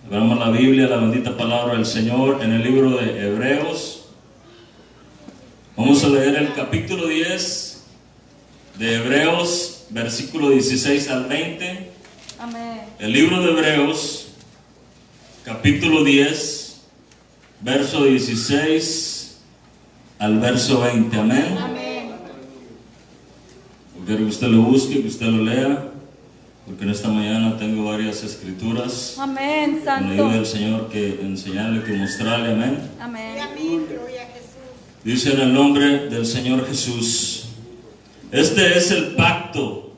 Abramos la Biblia, la bendita palabra del Señor, en el libro de Hebreos. Vamos a leer el capítulo 10 de Hebreos, versículo 16 al 20. Amén. El libro de Hebreos, capítulo 10, verso 16 al verso 20. Amén. Amén. Quiero que usted lo busque, que usted lo lea, porque en esta mañana tengo varias escrituras. Amén, Con la ayuda del Santo. Señor que enseñarle, que mostrarle. Amén. Amén. Dice en el nombre del Señor Jesús: este es el pacto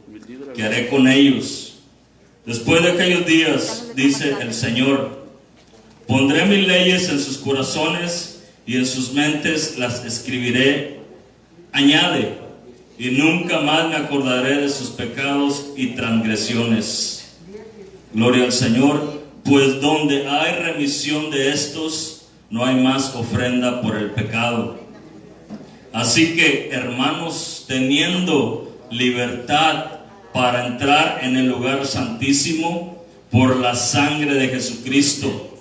que haré con ellos después de aquellos días, dice el Señor. Pondré mis leyes en sus corazones y en sus mentes las escribiré. Añade: y nunca más me acordaré de sus pecados y transgresiones. Gloria al Señor. Pues donde hay remisión de estos, no hay más ofrenda por el pecado. Así que, hermanos, teniendo libertad para entrar en el lugar santísimo por la sangre de Jesucristo,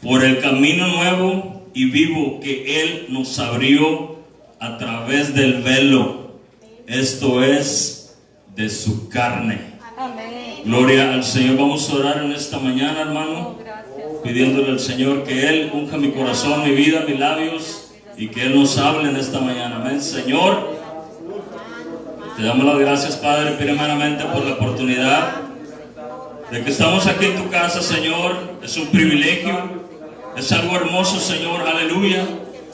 por el camino nuevo y vivo que Él nos abrió a través del velo, esto es, de su carne. Amén. Gloria al Señor. Vamos a orar en esta mañana, hermano, Oh, gracias. pidiéndole al Señor que Él unja mi corazón, mi vida, mis labios, y que Él nos hable en esta mañana. Amén. Señor, te damos las gracias, Padre, primeramente por la oportunidad de que estamos aquí en tu casa, Señor. Es un privilegio, es algo hermoso, Señor, aleluya,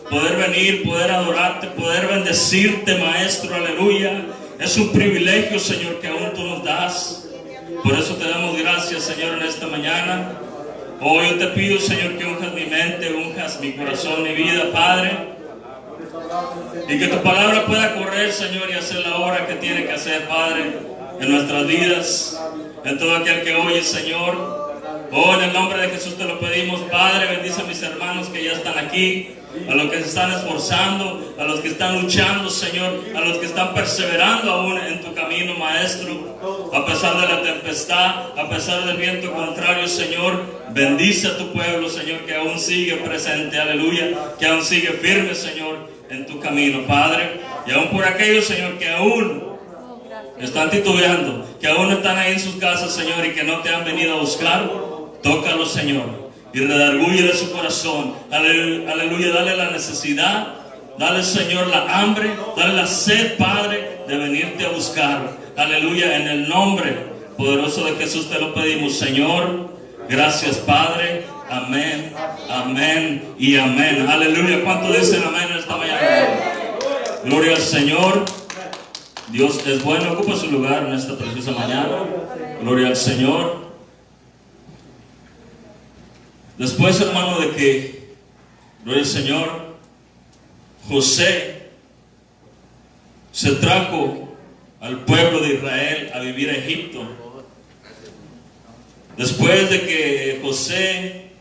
poder venir, poder adorarte, poder bendecirte, Maestro, aleluya. Es un privilegio, Señor, que aún tú nos das. Por eso te damos gracias, Señor, en esta mañana. Hoy yo te pido, Señor, que unjas mi mente, unjas mi corazón, mi vida, Padre, y que tu palabra pueda correr, Señor, y hacer la obra que tiene que hacer, Padre, en nuestras vidas, en todo aquel que oye, Señor. Oh, en el nombre de Jesús te lo pedimos, Padre. Bendice a mis hermanos que ya están aquí, a los que se están esforzando, a los que están luchando, Señor, a los que están perseverando aún en tu camino, Maestro, a pesar de la tempestad, a pesar del viento contrario, Señor. Bendice a tu pueblo, Señor, que aún sigue presente, aleluya, que aún sigue firme, Señor, en tu camino, Padre. Y aún por aquellos, Señor, que aún Oh, gracias. están titubeando, que aún están ahí en sus casas, Señor, y que no te han venido a buscar, tócalos, Señor, y redargúyele su corazón, aleluya. Dale la necesidad, dale, Señor, la hambre, dale la sed, Padre, de venirte a buscar, aleluya. En el nombre poderoso de Jesús te lo pedimos, Señor. Gracias, Padre. Amén, amén y amén. Aleluya. ¿Cuántos dicen amén en esta mañana? Gloria al Señor. Dios es bueno. Ocupa su lugar en esta preciosa mañana. Gloria al Señor. Después, hermano, de que, gloria al Señor, José se trajo al pueblo de Israel a vivir a Egipto. Después de que José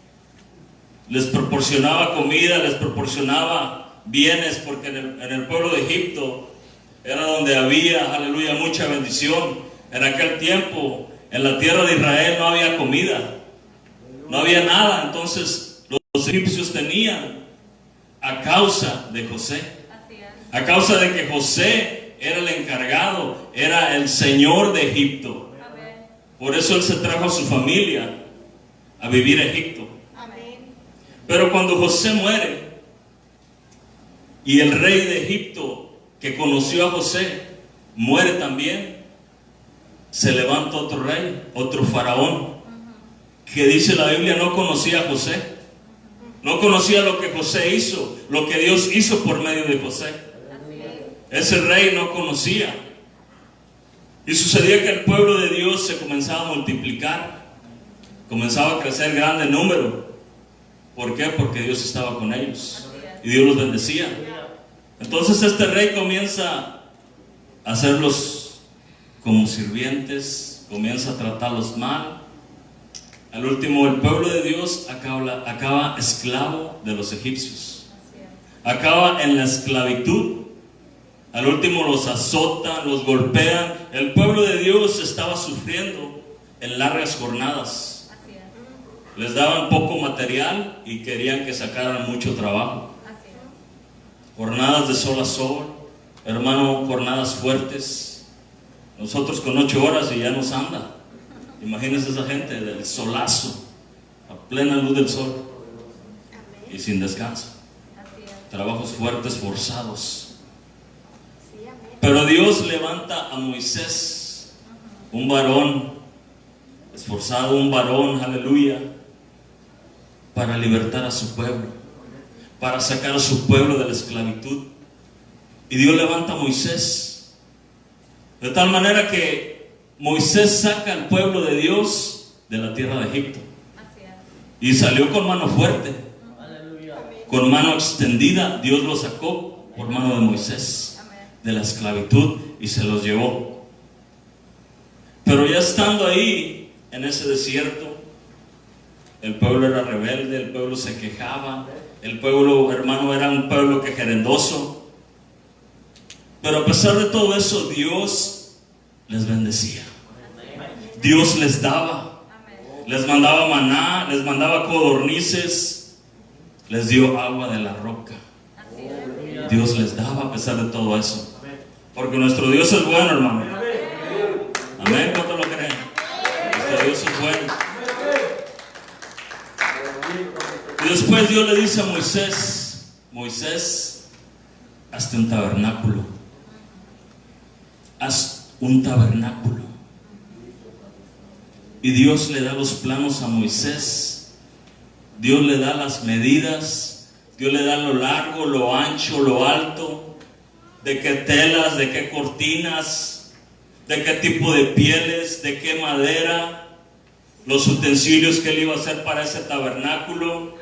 les proporcionaba comida, les proporcionaba bienes, porque en el pueblo de Egipto era donde había, aleluya, mucha bendición. En aquel tiempo, en la tierra de Israel no había comida, no había nada. Entonces los egipcios tenían a causa de José, Así es. a causa de que José era el encargado, era el señor de Egipto. Amén. Por eso él se trajo a su familia a vivir a Egipto. Amén. Pero cuando José muere y el rey de Egipto que conoció a José muere también, se levanta otro rey, otro faraón, que dice la Biblia no conocía a José, no conocía lo que José hizo, lo que Dios hizo por medio de José. Así es. Ese rey no conocía. Y sucedía que el pueblo de Dios se comenzaba a multiplicar, comenzaba a crecer grande número. ¿Por qué? Porque Dios estaba con ellos y Dios los bendecía. Entonces este rey comienza a hacerlos como sirvientes, comienza a tratarlos mal. Al último, el pueblo de Dios acaba esclavo de los egipcios, acaba en la esclavitud. Al último los azotan, los golpean. El pueblo de Dios estaba sufriendo en largas jornadas. Así es. Les daban poco material y querían que sacaran mucho trabajo. Así es. Jornadas de sol a sol, hermano, jornadas fuertes. Nosotros con 8 horas y ya nos anda. Imagínense esa gente del solazo, a plena luz del sol y sin descanso. Así es. Trabajos fuertes, forzados. Pero Dios levanta a Moisés, un varón esforzado, un varón, aleluya, para libertar a su pueblo, para sacar a su pueblo de la esclavitud. Y Dios levanta a Moisés, de tal manera que Moisés saca al pueblo de Dios de la tierra de Egipto. Así es. Y salió con mano fuerte, con mano extendida. Dios lo sacó por mano de Moisés de la esclavitud y se los llevó. Pero ya estando ahí en ese desierto, el pueblo era rebelde, el pueblo se quejaba, el pueblo, hermano, era un pueblo quejerendoso. Pero a pesar de todo eso, Dios les bendecía. Dios les daba, les mandaba maná, les mandaba codornices, les dio agua de la roca. Dios les daba a pesar de todo eso. Porque nuestro Dios es bueno, hermano. Amén, ¿cuánto lo creen? Nuestro Dios es bueno. Y después Dios le dice a Moisés: Moisés, hazte un tabernáculo. Haz un tabernáculo. Y Dios le da los planos a Moisés. Dios le da las medidas. Dios le da lo largo, lo ancho, lo alto. De qué telas, de qué cortinas, de qué tipo de pieles, de qué madera, los utensilios que él iba a hacer para ese tabernáculo,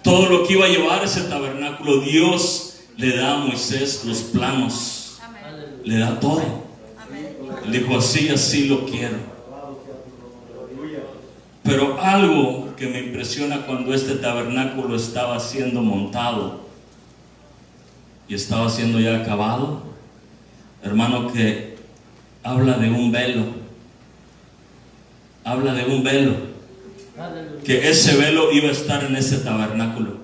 todo lo que iba a llevar ese tabernáculo. Dios le da a Moisés los planos. Amén. Le da todo. Amén. Él dijo: así, así lo quiero. Pero algo que me impresiona cuando este tabernáculo estaba siendo montado y estaba siendo ya acabado, hermano, que habla de un velo. Habla de un velo. Que ese velo iba a estar en ese tabernáculo.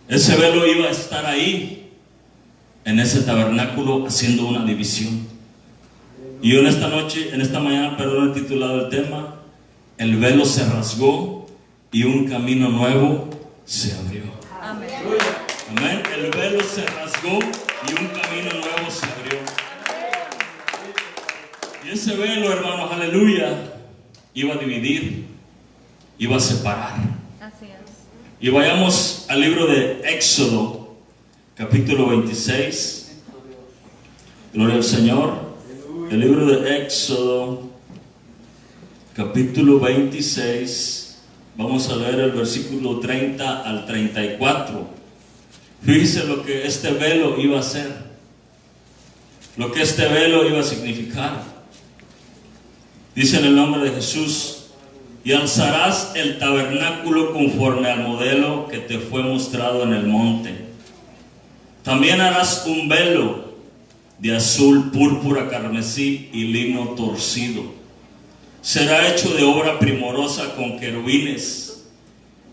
Ese velo iba a estar ahí, en ese tabernáculo, haciendo una división. Y yo en esta mañana, he titulado el tema: el velo se rasgó y un camino nuevo se abrió. Amén. Amén. El velo se rasgó y un camino nuevo se abrió. Y ese velo, hermanos, aleluya, iba a dividir, iba a separar. Así es. Y vayamos al libro de Éxodo, capítulo 26. Gloria al Señor. El libro de Éxodo, capítulo 26. Vamos a leer el versículo 30 al 34. Fíjese lo que este velo iba a hacer, lo que este velo iba a significar. Dice en el nombre de Jesús: y alzarás el tabernáculo conforme al modelo que te fue mostrado en el monte. También harás un velo de azul, púrpura, carmesí y lino torcido. Será hecho de obra primorosa con querubines,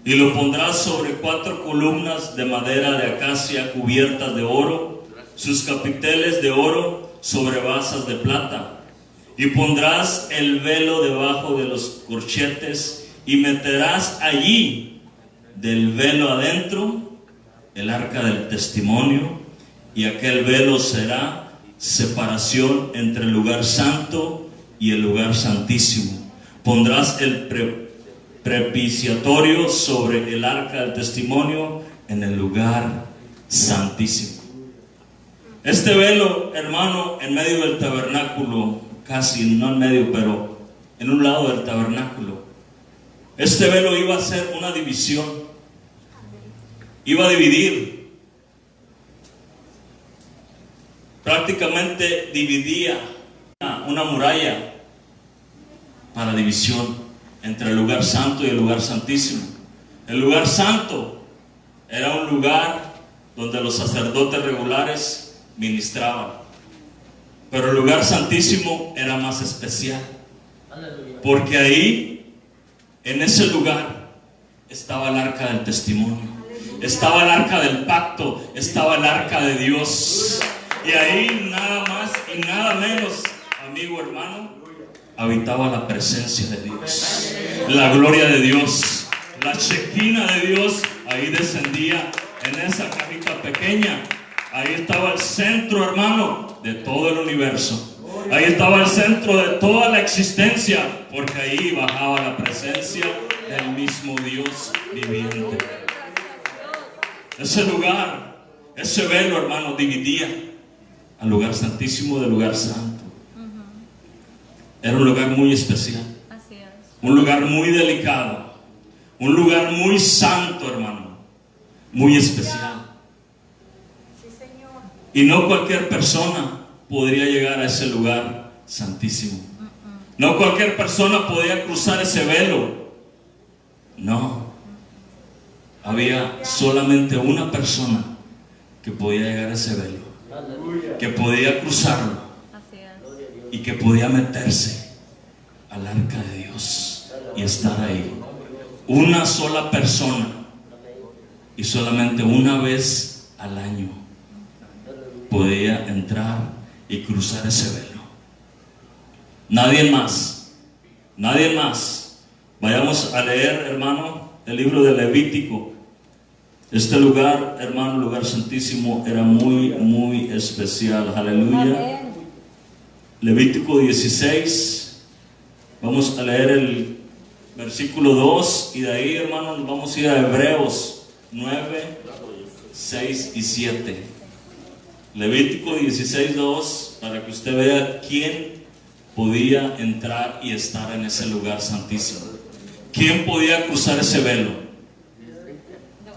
y lo pondrás sobre 4 columnas de madera de acacia cubiertas de oro, sus capiteles de oro sobre basas de plata. Y pondrás el velo debajo de los corchetes, y meterás allí del velo adentro el arca del testimonio, y aquel velo será separación entre el lugar santo y el lugar santísimo. Pondrás el propiciatorio sobre el arca del testimonio en el lugar santísimo. Este velo, hermano, en medio del tabernáculo, casi no en medio, pero en un lado del tabernáculo, este velo iba a ser una división. Iba a dividir. Prácticamente dividía una muralla para división entre el lugar santo y el lugar santísimo. El lugar santo era un lugar donde los sacerdotes regulares ministraban, pero el lugar santísimo era más especial. Porque ahí, en ese lugar, estaba el arca del testimonio, estaba el arca del pacto, estaba el arca de Dios. Y ahí nada más y nada menos, amigo hermano, habitaba la presencia de Dios, la gloria de Dios, la Shekinah de Dios. Ahí descendía en esa cajita pequeña. Ahí estaba el centro, hermano, de todo el universo. Ahí estaba el centro de toda la existencia, porque ahí bajaba la presencia del mismo Dios viviente. Ese lugar, ese velo, hermano, dividía al lugar santísimo del lugar santo. Era un lugar muy especial, un lugar muy delicado, un lugar muy santo, hermano, muy especial. Y no cualquier persona podría llegar a ese lugar santísimo. No cualquier persona podía cruzar ese velo. No. Había solamente una persona que podía llegar a ese velo, que podía cruzarlo y que podía meterse al arca de Dios y estar ahí. Una sola persona, y solamente una vez al año podía entrar y cruzar ese velo. Nadie más, nadie más. Vayamos a leer, hermano, el libro de Levítico. Este lugar, hermano, lugar santísimo, era muy, muy especial. Aleluya. Amén. Levítico 16. Vamos a leer el versículo 2 y de ahí, hermano, nos vamos a ir a Hebreos 9, 6 y 7. Levítico 16, 2, para que usted vea quién podía entrar y estar en ese lugar santísimo. ¿Quién podía cruzar ese velo?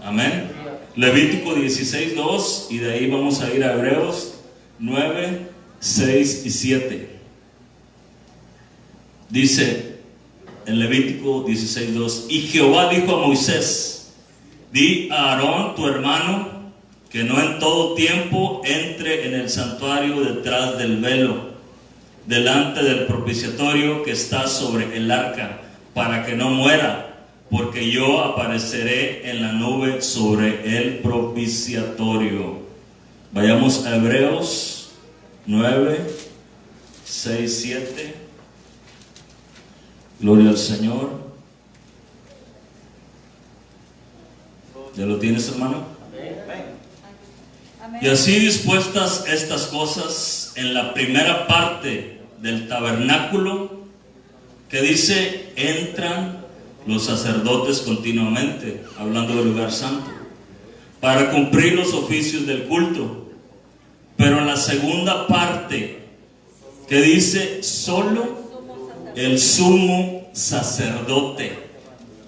Amén. Levítico 16, 2, y de ahí vamos a ir a Hebreos 9, 6 y 7. Dice en Levítico 16, 2: y Jehová dijo a Moisés: di a Aarón tu hermano que no en todo tiempo entre en el santuario detrás del velo, delante del propiciatorio que está sobre el arca, para que no muera, porque yo apareceré en la nube sobre el propiciatorio. Vayamos a Hebreos 9, 6, 7. Gloria al Señor. ¿Ya lo tienes, hermano? Y así dispuestas estas cosas en la primera parte del tabernáculo, que dice, entran los sacerdotes continuamente, hablando del lugar santo, para cumplir los oficios del culto. Pero en la segunda parte, que dice, solo el sumo sacerdote,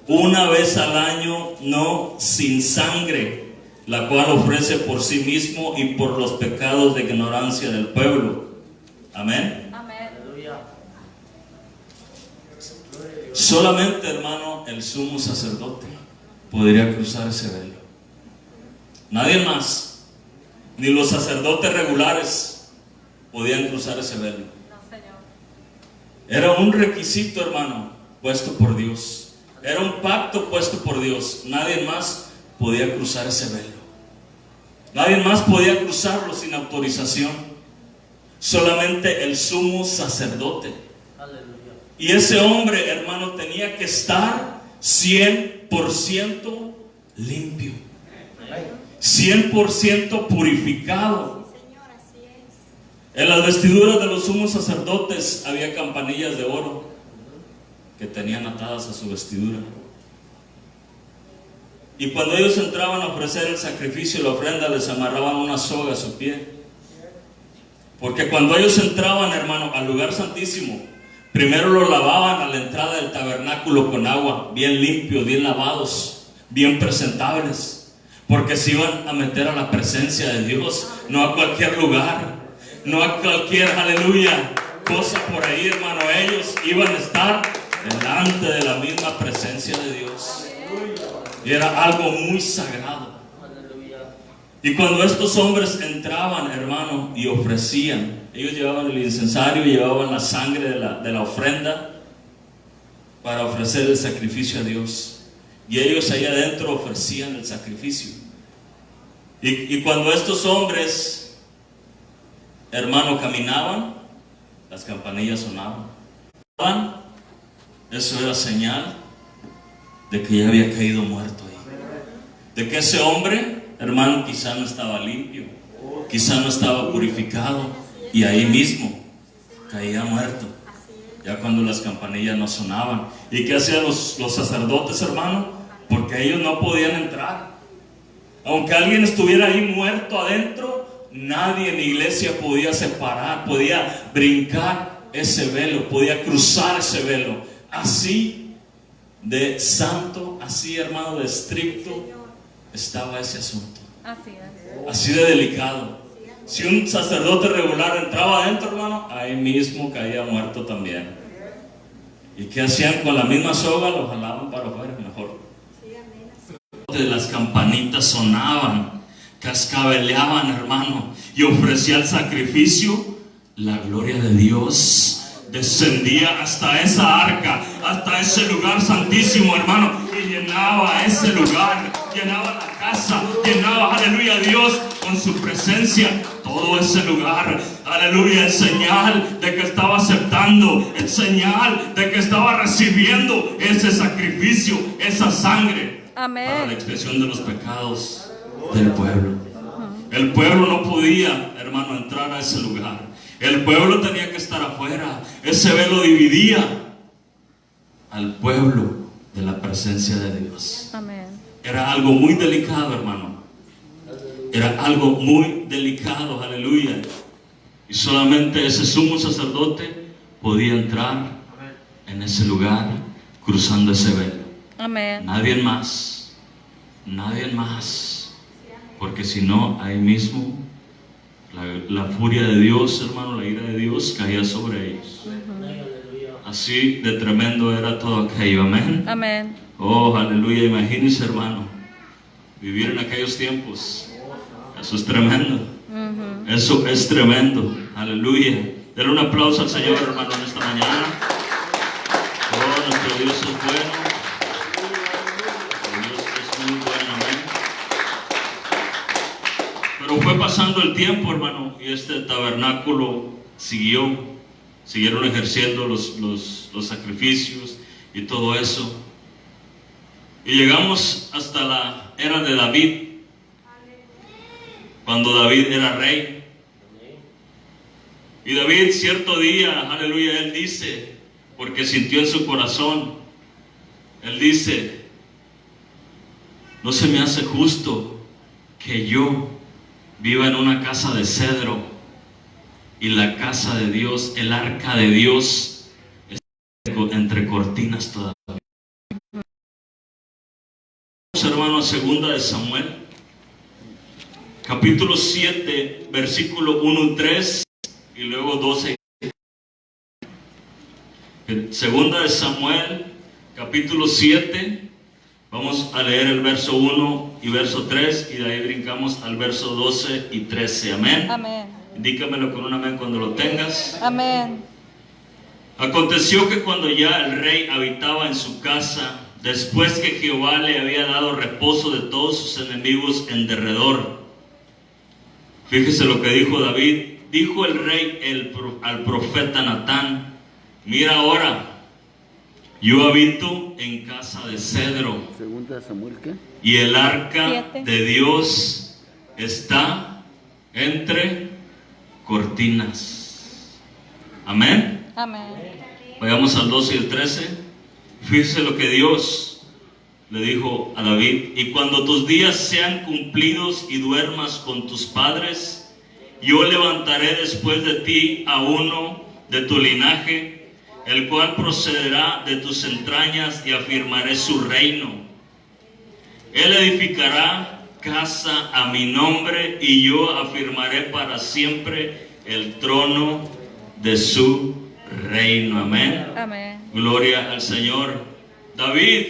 una vez al año, no sin sangre, la cual ofrece por sí mismo y por los pecados de ignorancia del pueblo. Amén. Amén. Solamente, hermano, el sumo sacerdote podría cruzar ese velo. Nadie más, ni los sacerdotes regulares, podían cruzar ese velo. No, Señor. Era un requisito, hermano, puesto por Dios. Era un pacto puesto por Dios. Nadie más podía cruzar ese velo. Nadie más podía cruzarlo sin autorización. Solamente el sumo sacerdote. Y ese hombre, hermano, tenía que estar 100% limpio, 100% purificado. En las vestiduras de los sumos sacerdotes había campanillas de oro que tenían atadas a su vestidura. Y cuando ellos entraban a ofrecer el sacrificio y la ofrenda, les amarraban una soga a su pie. Porque cuando ellos entraban, hermano, al lugar santísimo, primero lo lavaban a la entrada del tabernáculo con agua, bien limpios, bien lavados, bien presentables. Porque se iban a meter a la presencia de Dios, no a cualquier lugar, no a cualquier, aleluya, cosa por ahí, hermano. Ellos iban a estar delante de la misma presencia de Dios. Y era algo muy sagrado. Y cuando estos hombres entraban, hermano, y ofrecían, ellos llevaban el incensario, llevaban la sangre de la ofrenda, para ofrecer el sacrificio a Dios. Y ellos ahí adentro ofrecían el sacrificio. Y cuando estos hombres, hermano, caminaban, las campanillas sonaban. Eso era señal de que ya había caído muerto ahí. De que ese hombre, hermano, quizá no estaba limpio, quizá no estaba purificado, y ahí mismo caía muerto, ya cuando las campanillas no sonaban. ¿Y qué hacían los sacerdotes, hermano? Porque ellos no podían entrar. Aunque alguien estuviera ahí muerto adentro, nadie en la iglesia podía separar, podía brincar ese velo, podía cruzar ese velo. Así de santo, así, hermano, de estricto estaba ese asunto. Así es. Así de delicado. Si un sacerdote regular entraba adentro, hermano, ahí mismo caía muerto también. ¿Y qué hacían? Con la misma soga lo jalaban para afuera, mejor. Las campanitas sonaban, cascabeleaban, hermano, y ofrecía el sacrificio. La gloria de Dios descendía hasta esa arca, hasta ese lugar santísimo, hermano, y llenaba ese lugar, llenaba la casa, llenaba, aleluya, a Dios con su presencia, todo ese lugar, aleluya, en señal de que estaba aceptando, en señal de que estaba recibiendo ese sacrificio, esa sangre. Amén. Para la expiación de los pecados del pueblo. El pueblo no podía, hermano, entrar a ese lugar. El pueblo tenía que estar afuera. Ese velo dividía al pueblo de la presencia de Dios. Amén. Era algo muy delicado, hermano. Era algo muy delicado, aleluya. Y solamente ese sumo sacerdote podía entrar en ese lugar cruzando ese velo. Amén. Nadie más, nadie más, porque si no, ahí mismo la furia de Dios, hermano, la ira de Dios caía sobre ellos. Así de tremendo era todo aquello, amén. Amén. Oh, aleluya, imagínense, hermano, vivir en aquellos tiempos. Eso es tremendo. Eso es tremendo, aleluya. Denle un aplauso al Señor, hermano, en esta mañana. Oh, nuestro Dios es bueno. Pero fue pasando el tiempo, hermano, y este tabernáculo siguieron ejerciendo los sacrificios y todo eso. Y llegamos hasta la era de David, cuando David era rey. Y David cierto día, aleluya, él dice, porque sintió en su corazón, él dice: no se me hace justo que yo viva en una casa de cedro y la casa de Dios, el arca de Dios, está entre cortinas todavía. Hermanos, segunda de Samuel, capítulo 7, versículo 1 y 3, y luego 12. Segunda de Samuel, capítulo 7. Vamos a leer el verso 1 y verso 3, y de ahí brincamos al verso 12 y 13. Amén. Amén. Indícamelo con un amén cuando lo tengas. Amén. Aconteció que cuando ya el rey habitaba en su casa, después que Jehová le había dado reposo de todos sus enemigos en derredor. Fíjese lo que dijo David. Dijo el rey al profeta Natán: mira ahora, yo habito en casa de cedro. Segunda Samuel, ¿qué? Y el arca 7. de Dios está entre cortinas. Amén. Amén. Vayamos al 12 y el 13. Fíjese lo que Dios le dijo a David: y cuando tus días sean cumplidos y duermas con tus padres, yo levantaré después de ti a uno de tu linaje, el cual procederá de tus entrañas, y afirmaré su reino. Él edificará casa a mi nombre, y yo afirmaré para siempre el trono de su reino. Amén. Amén. Gloria al Señor. David,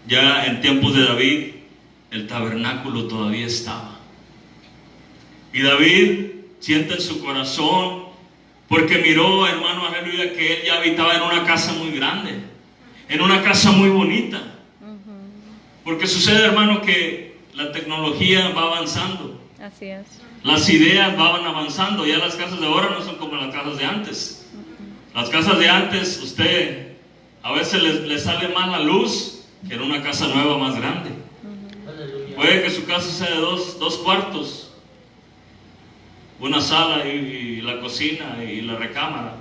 ya en tiempos de David, el tabernáculo todavía estaba. Y David siente en su corazón Porque miró, hermano, aleluya, que él ya habitaba en una casa muy grande, en una casa muy bonita. Porque sucede, hermano, que la tecnología va avanzando. Así es. Las ideas van avanzando. Ya las casas de ahora no son como las casas de antes. Las casas de antes, usted a veces le sale más la luz que en una casa nueva más grande. Puede que su casa sea de dos cuartos, una sala y la cocina y la recámara,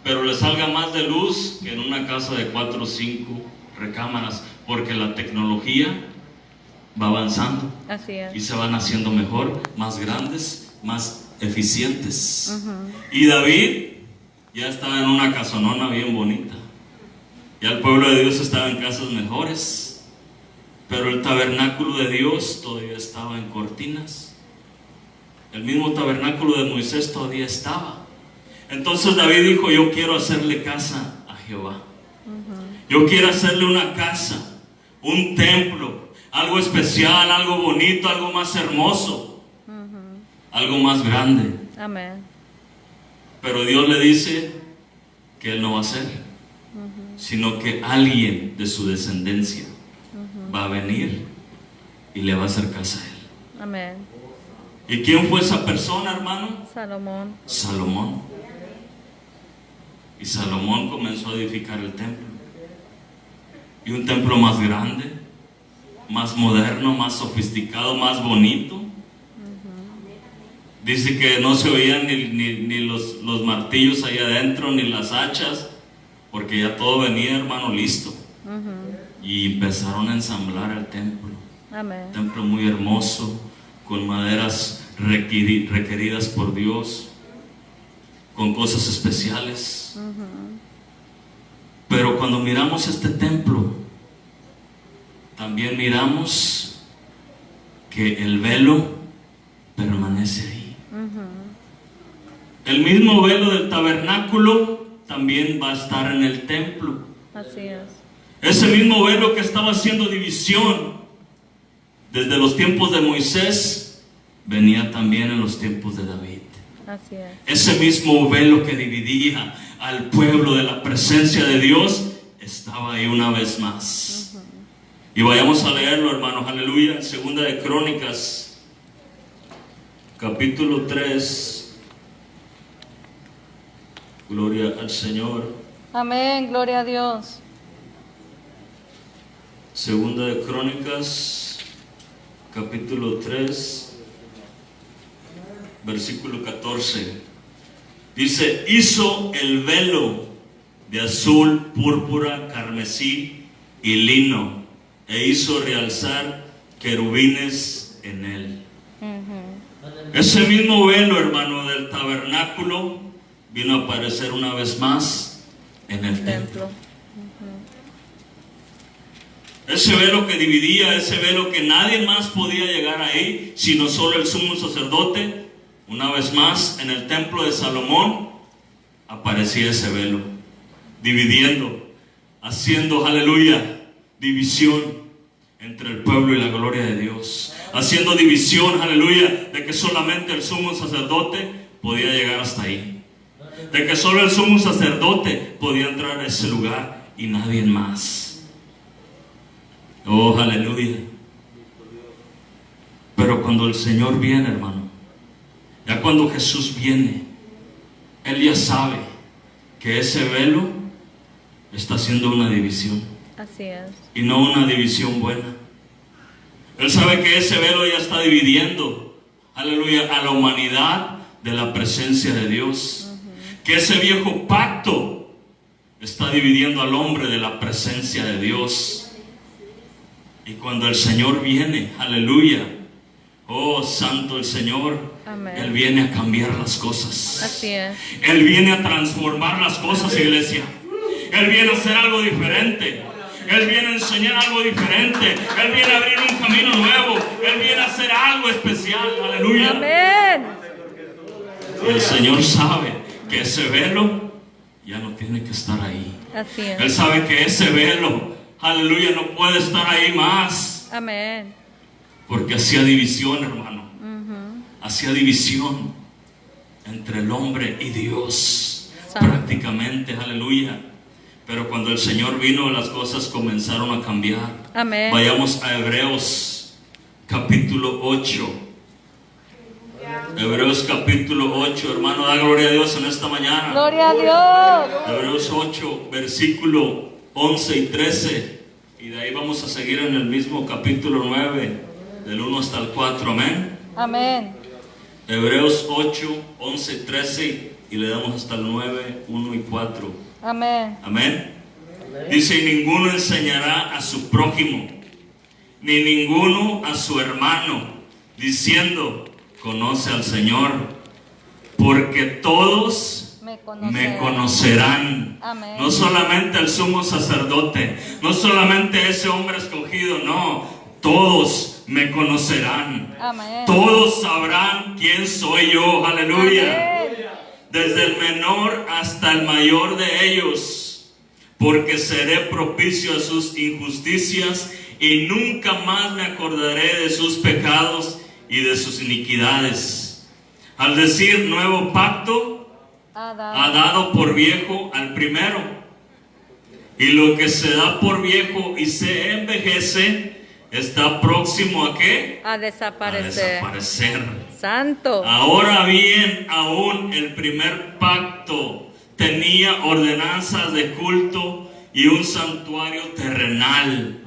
pero le salga más de luz que en una casa de 4 o 5 recámaras, porque la tecnología va avanzando. Así es. Y se van haciendo mejor, más grandes, más eficientes. Y David ya estaba en una casonona bien bonita. Ya el pueblo de Dios estaba en casas mejores. Pero el tabernáculo de Dios todavía estaba en cortinas. El mismo tabernáculo de Moisés todavía estaba. Entonces David dijo: yo quiero hacerle casa a Jehová. Yo quiero hacerle una casa, un templo, algo especial, algo bonito, algo más hermoso, algo más grande. Amén. Pero Dios le dice que él no va a hacer, sino que alguien de su descendencia va a venir y le va a hacer casa a él. Amén. ¿Y quién fue esa persona, hermano? Salomón. Salomón. Y Salomón comenzó a edificar el templo. Y un templo más grande, más moderno, más sofisticado, más bonito. Dice que no se oían ni los martillos ahí adentro, ni las hachas, porque ya todo venía, hermano, listo. Y empezaron a ensamblar el templo. Amén. Un templo muy hermoso, con maderas requeridas por Dios, con cosas especiales. Pero cuando miramos este templo, también miramos que el velo permanece ahí. El mismo velo del tabernáculo también va a estar en el templo. Así es. Ese mismo velo que estaba haciendo división desde los tiempos de Moisés, venía también en los tiempos de David. Así es. Ese mismo velo que dividía al pueblo de la presencia de Dios estaba ahí una vez más. Y vayamos a leerlo, hermanos, aleluya, en Segunda de Crónicas, capítulo 3. Gloria al Señor. Amén. Gloria a Dios. Segunda de Crónicas, capítulo 3, versículo 14. Dice: hizo el velo de azul, púrpura, carmesí y lino, e hizo realzar querubines en él. Ese mismo velo, hermano, del tabernáculo vino a aparecer una vez más en el templo. Ese velo que dividía, ese velo que nadie más podía llegar ahí, sino solo el sumo sacerdote. Una vez más, en el templo de Salomón, aparecía ese velo, dividiendo, haciendo, aleluya, división entre el pueblo y la gloria de Dios. Haciendo división, aleluya, de que solamente el sumo sacerdote podía llegar hasta ahí. De que solo el sumo sacerdote podía entrar a ese lugar y nadie más. Oh, aleluya. Pero cuando el Señor viene, hermano, ya cuando Jesús viene, Él ya sabe que ese velo está haciendo una división. Así es. Y no una división buena. Él sabe que ese velo ya está dividiendo, aleluya, a la humanidad de la presencia de Dios. Que ese viejo pacto está dividiendo al hombre de la presencia de Dios. Y cuando el Señor viene, aleluya, oh santo el Señor, Amén. Él viene a cambiar las cosas. Así es. Él viene a transformar las cosas, iglesia. Él viene a hacer algo diferente. Él viene a enseñar algo diferente. Él viene a abrir un camino nuevo. Él viene a hacer algo especial, aleluya. Amén. Y el Señor sabe que ese velo ya no tiene que estar ahí. Así es. Él sabe que ese velo, aleluya, no puede estar ahí más. Amén. Porque hacía división, hermano. Hacía división. entre el hombre y Dios, Santo. prácticamente, aleluya. Pero cuando el Señor vino, las cosas comenzaron a cambiar. Amén. Vayamos a Hebreos capítulo 8. Hebreos capítulo 8, hermano, da gloria a Dios en esta mañana. Gloria a Dios. Hebreos 8, versículo 11 y 13. Y de ahí vamos a seguir en el mismo capítulo 9, del 1 hasta el 4, amén. Amén. Hebreos 8, 11 y 13, y le damos hasta el 9, 1 y 4. Amén. Amén. Dice, y ninguno enseñará a su prójimo, ni ninguno a su hermano, diciendo, conoce al Señor, porque todos me conocerán. Amén. No solamente el sumo sacerdote, no solamente ese hombre escogido, no, todos me conocerán. Amén. Todos sabrán quién soy yo, aleluya. Amén. Desde el menor hasta el mayor de ellos, porque seré propicio a sus injusticias y nunca más me acordaré de sus pecados y de sus iniquidades. Al decir nuevo pacto, ha dado por viejo al primero, y lo que se da por viejo y se envejece está próximo ¿a qué? A A desaparecer. desaparecer. Santo. Ahora bien, aún el primer pacto tenía ordenanzas de culto y un santuario terrenal,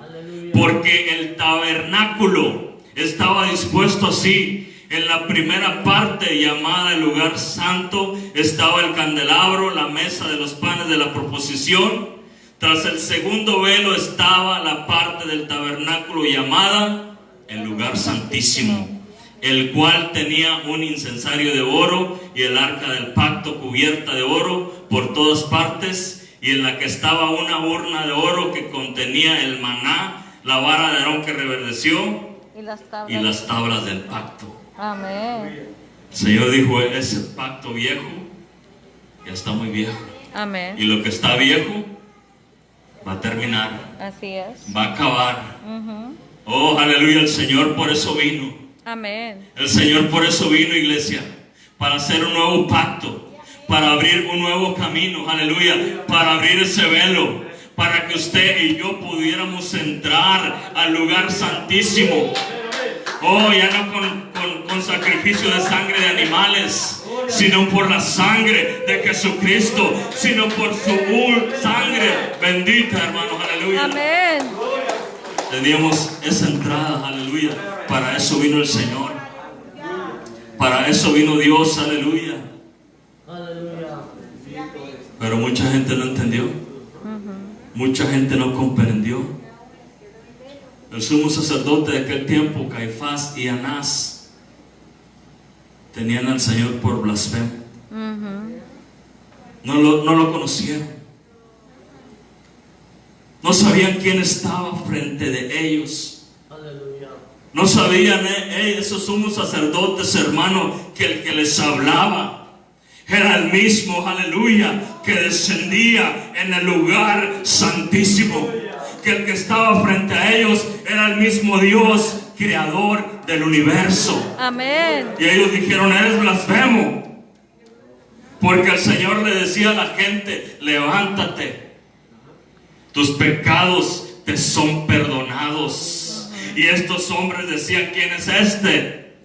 porque el tabernáculo estaba dispuesto así. En la primera parte, llamada el lugar santo, estaba el candelabro, la mesa de los panes de la proposición. Tras el segundo velo estaba la parte del tabernáculo llamada el lugar santísimo, el cual tenía un incensario de oro y el arca del pacto cubierta de oro por todas partes, y en la que estaba una urna de oro que contenía el maná, la vara de Aarón que reverdeció Y y las tablas del pacto. Amén. El Señor dijo, ese pacto viejo ya está muy viejo, Amén. y lo que está viejo va a terminar, Así es. va a acabar. Ujú. Oh, aleluya, el Señor por eso vino. Amén. El Señor por eso vino, iglesia, para hacer un nuevo pacto, para abrir un nuevo camino, aleluya, para abrir ese velo, para que usted y yo pudiéramos entrar al lugar santísimo. Oh, ya no con sacrificio de sangre de animales, sino por la sangre de Jesucristo, sino por su sangre bendita, hermanos, aleluya. Amén. Teníamos esa entrada, aleluya. Para eso vino el Señor. Para eso vino Dios, aleluya. Pero mucha gente no entendió. Mucha gente no comprendió. El sumo sacerdote de aquel tiempo, Caifás y Anás, tenían al Señor por blasfemo. No lo conocieron. No sabían quién estaba frente de ellos. No sabían esos sumos sacerdotes, hermano, que el que les hablaba era el mismo, aleluya, que descendía en el lugar santísimo. Que el que estaba frente a ellos era el mismo Dios, creador del universo. Amén. Y ellos dijeron, eres blasfemo. Porque el Señor le decía a la gente, levántate, tus pecados te son perdonados. Y estos hombres decían, ¿quién es este?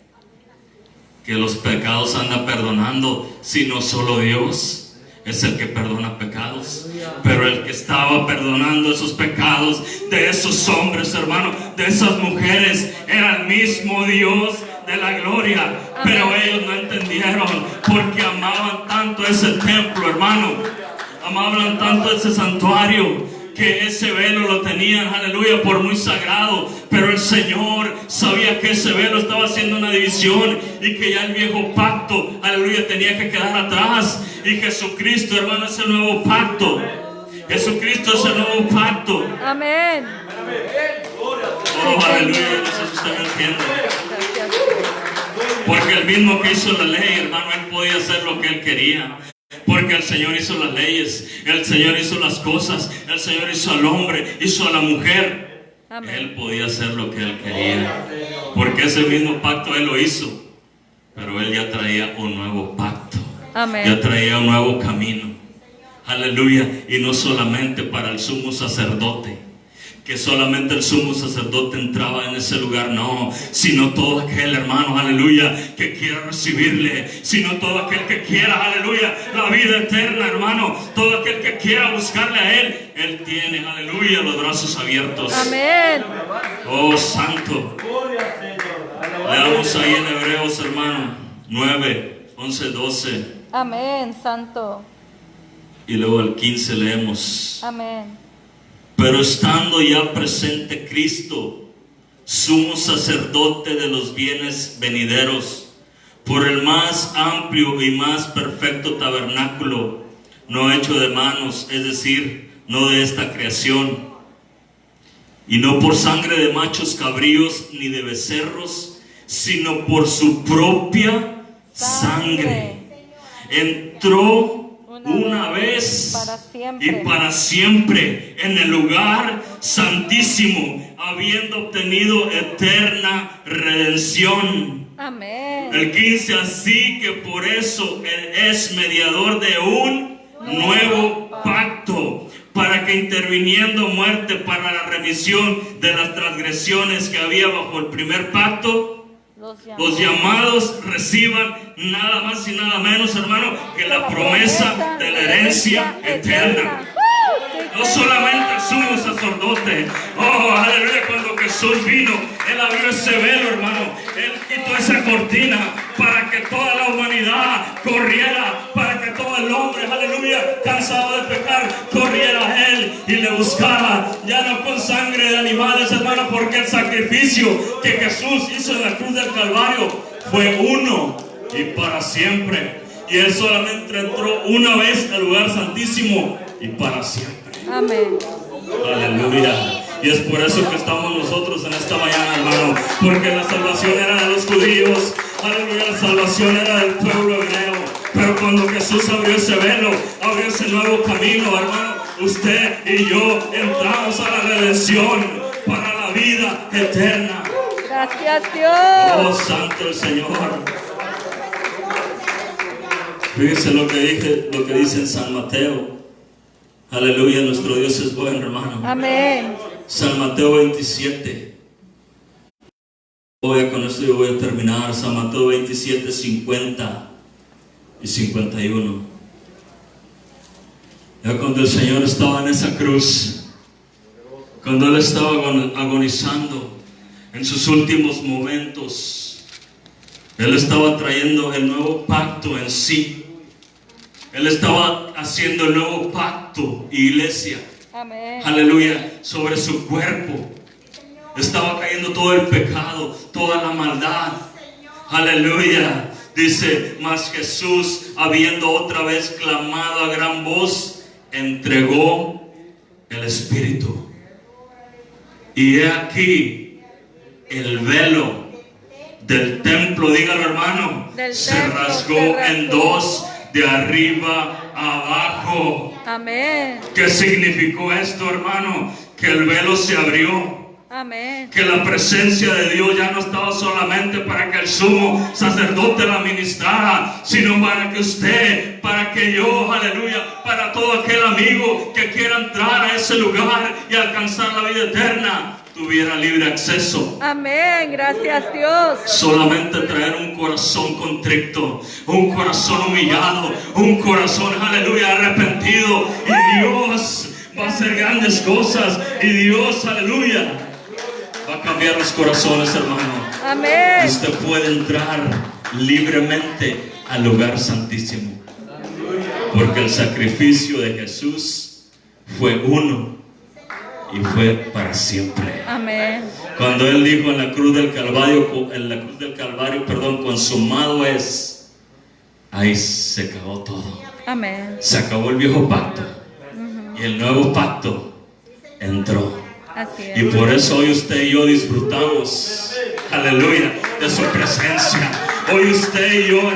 Que los pecados anda perdonando, sino solo Dios es el que perdona pecados. Pero el que estaba perdonando esos pecados de esos hombres, hermano, de esas mujeres, era el mismo Dios de la gloria. Pero ellos no entendieron, porque amaban tanto ese templo, hermano, amaban tanto ese santuario, que ese velo lo tenían, aleluya, por muy sagrado. Pero el Señor sabía que ese velo estaba haciendo una división, y que ya el viejo pacto, aleluya, tenía que quedar atrás. Y Jesucristo, hermano, es el nuevo pacto. Jesucristo es el nuevo pacto. Amén. Oh, aleluya, no sé si usted me entiende. Porque el mismo que hizo la ley, hermano, él podía hacer lo que él quería. Porque el Señor hizo las leyes, el Señor hizo las cosas, el Señor hizo al hombre, hizo a la mujer. Amén. Él podía hacer lo que él quería, porque ese mismo pacto él lo hizo. pero Él ya traía un nuevo pacto. Amén. Ya traía un nuevo camino. Aleluya. Y no solamente para el sumo sacerdote, que solamente el sumo sacerdote entraba en ese lugar, no, sino todo aquel hermano, aleluya, que quiera recibirle, sino todo aquel que quiera, aleluya, la vida eterna, hermano, todo aquel que quiera buscarle a Él tiene, aleluya, los brazos abiertos. Amén. Oh, santo. Leamos ahí en Hebreos, hermano, 9, 11, 12. Amén, santo. Y luego el 15 leemos. Amén. Pero estando ya presente Cristo, sumo sacerdote de los bienes venideros, por el más amplio y más perfecto tabernáculo, no hecho de manos, es decir, no de esta creación, y no por sangre de machos cabríos ni de becerros, sino por su propia sangre, entró una vez y para siempre en el lugar santísimo, habiendo obtenido eterna redención. Amén. El 15, así que por eso Él es mediador de un nuevo pacto, para que interviniendo muerte para la remisión de las transgresiones que había bajo el primer pacto, los llamados reciban nada más y nada menos, hermano, que la promesa de la herencia eterna. No solamente el sumo sacerdote. Oh, aleluya, cuando Jesús vino, Él abrió ese velo, hermano. Él quitó esa cortina para que toda la humanidad corriera, para que todo el hombre, aleluya, cansado de pecar, corriera a Él y le buscara. Ya no con sangre de animales, hermano, porque el sacrificio que Jesús hizo en la cruz del Calvario fue uno y para siempre. Y Él solamente entró una vez al lugar santísimo y para siempre. Amén. Aleluya. Y es por eso que estamos nosotros en esta mañana, hermano, porque la salvación era de los judíos, aleluya, la salvación era del pueblo hebreo. Pero cuando Jesús abrió ese velo, abrió ese nuevo camino, hermano, usted y yo entramos a la redención para la vida eterna. Gracias, Dios. Oh, santo el Señor. Fíjese lo que dice en San Mateo. Aleluya, nuestro Dios es bueno, hermano. Amén. San Mateo 27. Con esto yo voy a terminar. San Mateo 27, 50 y 51. Ya cuando el Señor estaba en esa cruz, cuando Él estaba agonizando en sus últimos momentos, Él estaba trayendo el nuevo pacto en sí. Él estaba haciendo el nuevo pacto, iglesia. Amén. Aleluya, sobre su cuerpo. Estaba cayendo todo el pecado, toda la maldad. Aleluya. Dice, mas Jesús, habiendo otra vez clamado a gran voz, entregó el Espíritu. Y he aquí el velo del templo, dígalo, hermano, se rasgó en dos, de arriba a abajo. Amén. ¿Qué significó esto, hermano? Que el velo se abrió. Amén. Que la presencia de Dios ya no estaba solamente para que el sumo sacerdote la ministrara, sino para que usted, para que yo, aleluya, para todo aquel amigo que quiera entrar a ese lugar y alcanzar la vida eterna, tuviera libre acceso. Amén, gracias Dios. Solamente traer un corazón contrito, un corazón humillado, un corazón, aleluya, arrepentido, y Dios va a hacer grandes cosas, y Dios, aleluya, va a cambiar los corazones, hermano. Amén. Y usted puede entrar libremente al lugar santísimo, porque el sacrificio de Jesús fue uno y fue para siempre. Amén. Cuando Él dijo en la cruz del Calvario, consumado es, ahí se acabó todo. Amén. Se acabó el viejo pacto y el nuevo pacto entró. Así Y es. por eso hoy usted y yo disfrutamos, aleluya, de su presencia. Hoy usted y yo